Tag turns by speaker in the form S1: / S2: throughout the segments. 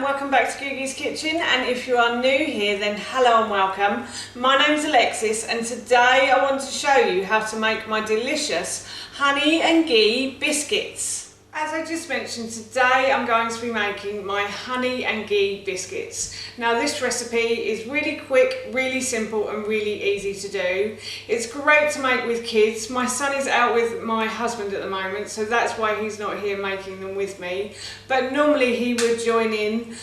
S1: welcome back to Ghee Kitchen, and if you are new here then hello and welcome. My name's Alexis and today I want to show you how to make my delicious honey and ghee biscuits. As I just mentioned, today I'm going to be making my honey and ghee biscuits. Now this recipe is really quick, really simple and really easy to do. It's great to make with kids. My son is out with my husband at the moment, so that's why he's not here making them with me. But normally he would join in.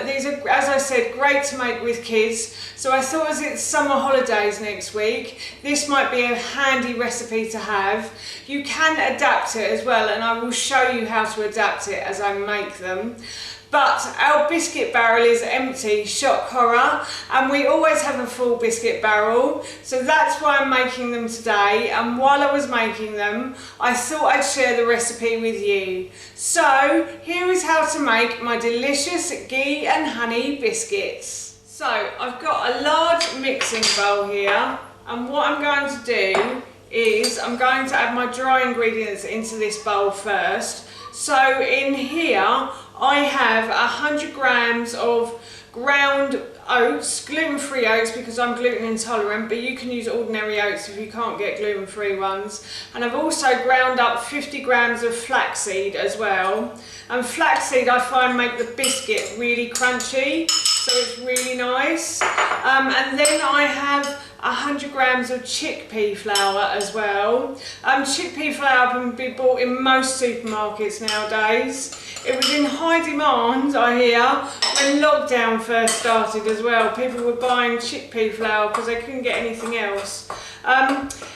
S1: These are, as I said, great to make with kids. So I thought as it's summer holidays next week, this might be a handy recipe to have. You can adapt it as well, and I will show you how to adapt it as I make them. But our biscuit barrel is empty, shock horror, and we always have a full biscuit barrel, so that's why I'm making them today. And while I was making them, I thought I'd share the recipe with you. So here is how to make my delicious ghee and honey biscuits. So I've got a large mixing bowl here, and what I'm going to do is I'm going to add my dry ingredients into this bowl first. So in here I have 100 grams of ground oats, gluten-free oats because I'm gluten intolerant, but you can use ordinary oats if you can't get gluten-free ones. And I've also ground up 50 grams of flaxseed as well. And flaxseed I find make the biscuit really crunchy, so it's really nice. And then I have 100 grams of chickpea flour as well. Chickpea flour can be bought in most supermarkets nowadays. It was in high demand, I hear, when lockdown first started as well. People were buying chickpea flour because they couldn't get anything else.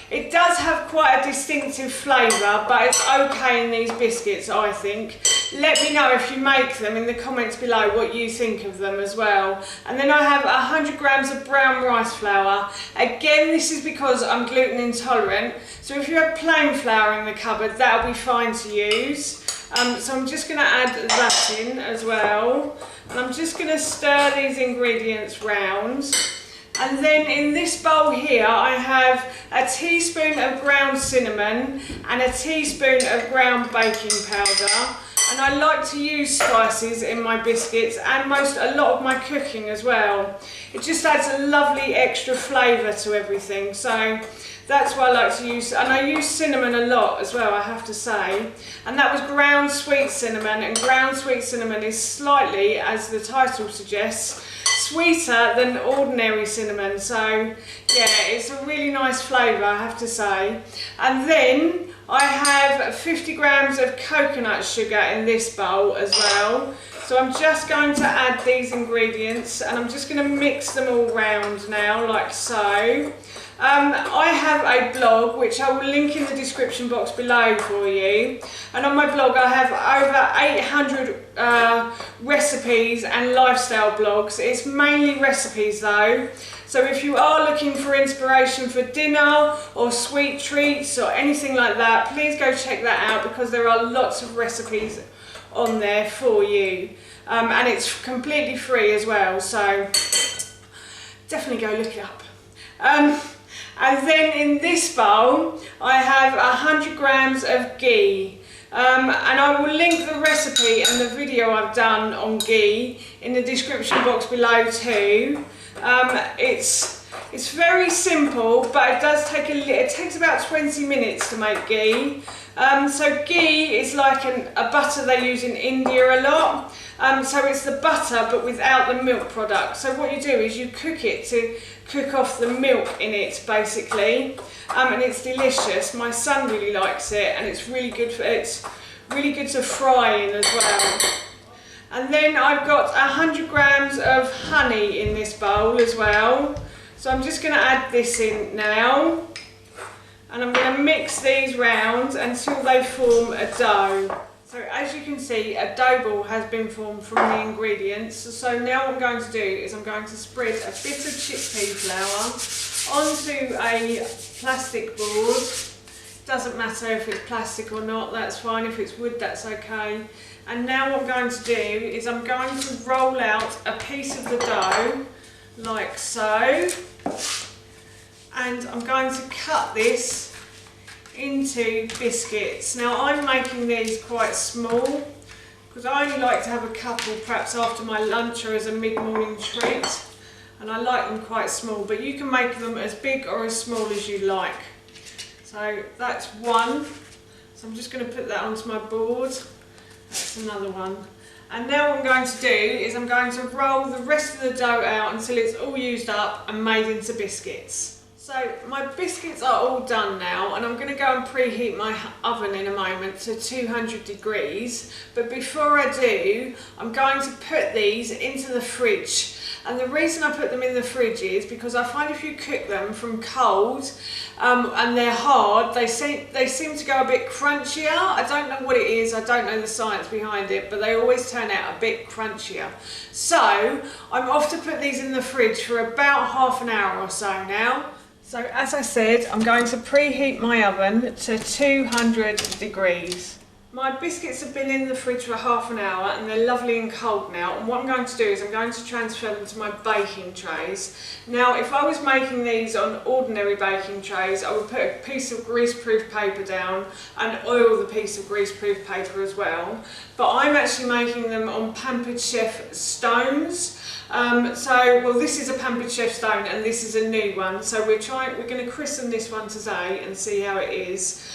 S1: It does have quite a distinctive flavour, but it's okay in these biscuits, I think. Let me know if you make them in the comments below what you think of them as well. And then I have 100 grams of brown rice flour. Again, this is because I'm gluten intolerant, so if you have plain flour in the cupboard, that'll be fine to use. So I'm just going to add that in as well, and I'm just going to stir these ingredients round. And then in this bowl here I have a teaspoon of ground cinnamon and a teaspoon of ground baking powder. And I like to use spices in my biscuits and a lot of my cooking as well. It just adds a lovely extra flavour to everything, so that's why I like to use, and I use cinnamon a lot as well, I have to say. And that was ground sweet cinnamon, and ground sweet cinnamon is slightly, as the title suggests, sweeter than ordinary cinnamon, so yeah, it's a really nice flavour, I have to say. And then I have 50 grams of coconut sugar in this bowl as well. So I'm just going to add these ingredients and I'm just going to mix them all round now, like so. I have a blog which I will link in the description box below for you, and on my blog I have over 800 recipes and lifestyle blogs. It's mainly recipes though, so if you are looking for inspiration for dinner or sweet treats or anything like that, please go check that out because there are lots of recipes on there for you, and it's completely free as well, so definitely go look it up. And then in this bowl I have 100 grams of ghee, and I will link the recipe and the video I've done on ghee in the description box below too. It's very simple, but it does take it takes about 20 minutes to make ghee. So ghee is like a butter they use in India a lot. So it's the butter but without the milk product. So what you do is you cook it to cook off the milk in it basically, and it's delicious. My son really likes it, and it's really good to fry in as well. And then I've got 100 grams of honey in this bowl as well. So I'm just going to add this in now, and I'm going to mix these round until they form a dough. So as you can see, a dough ball has been formed from the ingredients. So now what I'm going to do is I'm going to spread a bit of chickpea flour onto a plastic board. Doesn't matter if it's plastic or not, that's fine. If it's wood, that's okay. And now what I'm going to do is I'm going to roll out a piece of the dough like so, and I'm going to cut this into biscuits. Now I'm making these quite small because I only like to have a couple perhaps after my lunch or as a mid-morning treat, and I like them quite small, but you can make them as big or as small as you like. So that's one, so I'm just going to put that onto my board. That's another one. And now what I'm going to do is I'm going to roll the rest of the dough out until it's all used up and made into biscuits. So my biscuits are all done now, and I'm going to go and preheat my oven in a moment to 200 degrees. But before I do, I'm going to put these into the fridge. And the reason I put them in the fridge is because I find if you cook them from cold and they're hard, they seem to go a bit crunchier. I don't know what it is, I don't know the science behind it, but they always turn out a bit crunchier. So I'm off to put these in the fridge for about half an hour or so now. So as I said, I'm going to preheat my oven to 200 degrees. My biscuits have been in the fridge for half an hour and they're lovely and cold now, and what I'm going to do is I'm going to transfer them to my baking trays. Now if I was making these on ordinary baking trays, I would put a piece of greaseproof paper down and oil the piece of greaseproof paper as well, but I'm actually making them on Pampered Chef stones. Well, this is a Pampered Chef stone and this is a new one, so we're going to christen this one today and see how it is.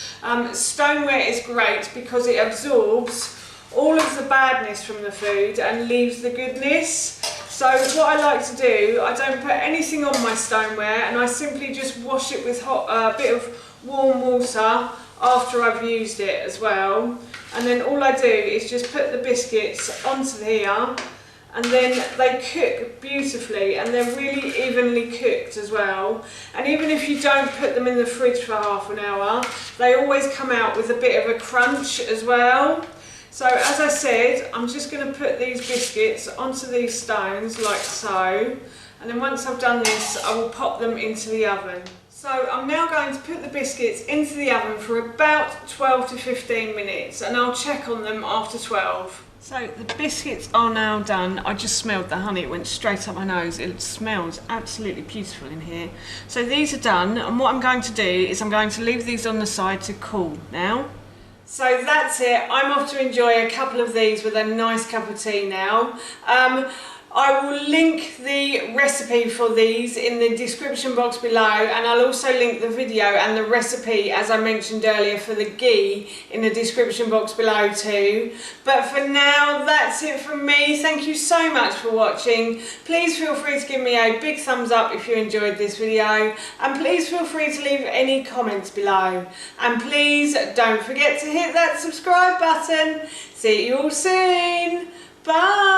S1: Stoneware is great because it absorbs all of the badness from the food and leaves the goodness. So what I like to do, I don't put anything on my stoneware and I simply just wash it with a bit of warm water after I've used it as well. And then all I do is just put the biscuits onto here, and then they cook beautifully and they're really evenly cooked as well. And even if you don't put them in the fridge for half an hour, they always come out with a bit of a crunch as well. So as I said, I'm just going to put these biscuits onto these stones like so, and then once I've done this I will pop them into the oven. So I'm now going to put the biscuits into the oven for about 12 to 15 minutes, and I'll check on them after 12. So the biscuits are now done. I just smelled the honey, it went straight up my nose. It smells absolutely beautiful in here. So these are done, and what I'm going to do is I'm going to leave these on the side to cool now. So that's it, I'm off to enjoy a couple of these with a nice cup of tea now. I will link the recipe for these in the description box below, and I'll also link the video and the recipe, as I mentioned earlier, for the ghee in the description box below too. But for now, that's it from me. Thank you so much for watching. Please feel free to give me a big thumbs up if you enjoyed this video, and please feel free to leave any comments below. And please don't forget to hit that subscribe button. See you all soon. Bye.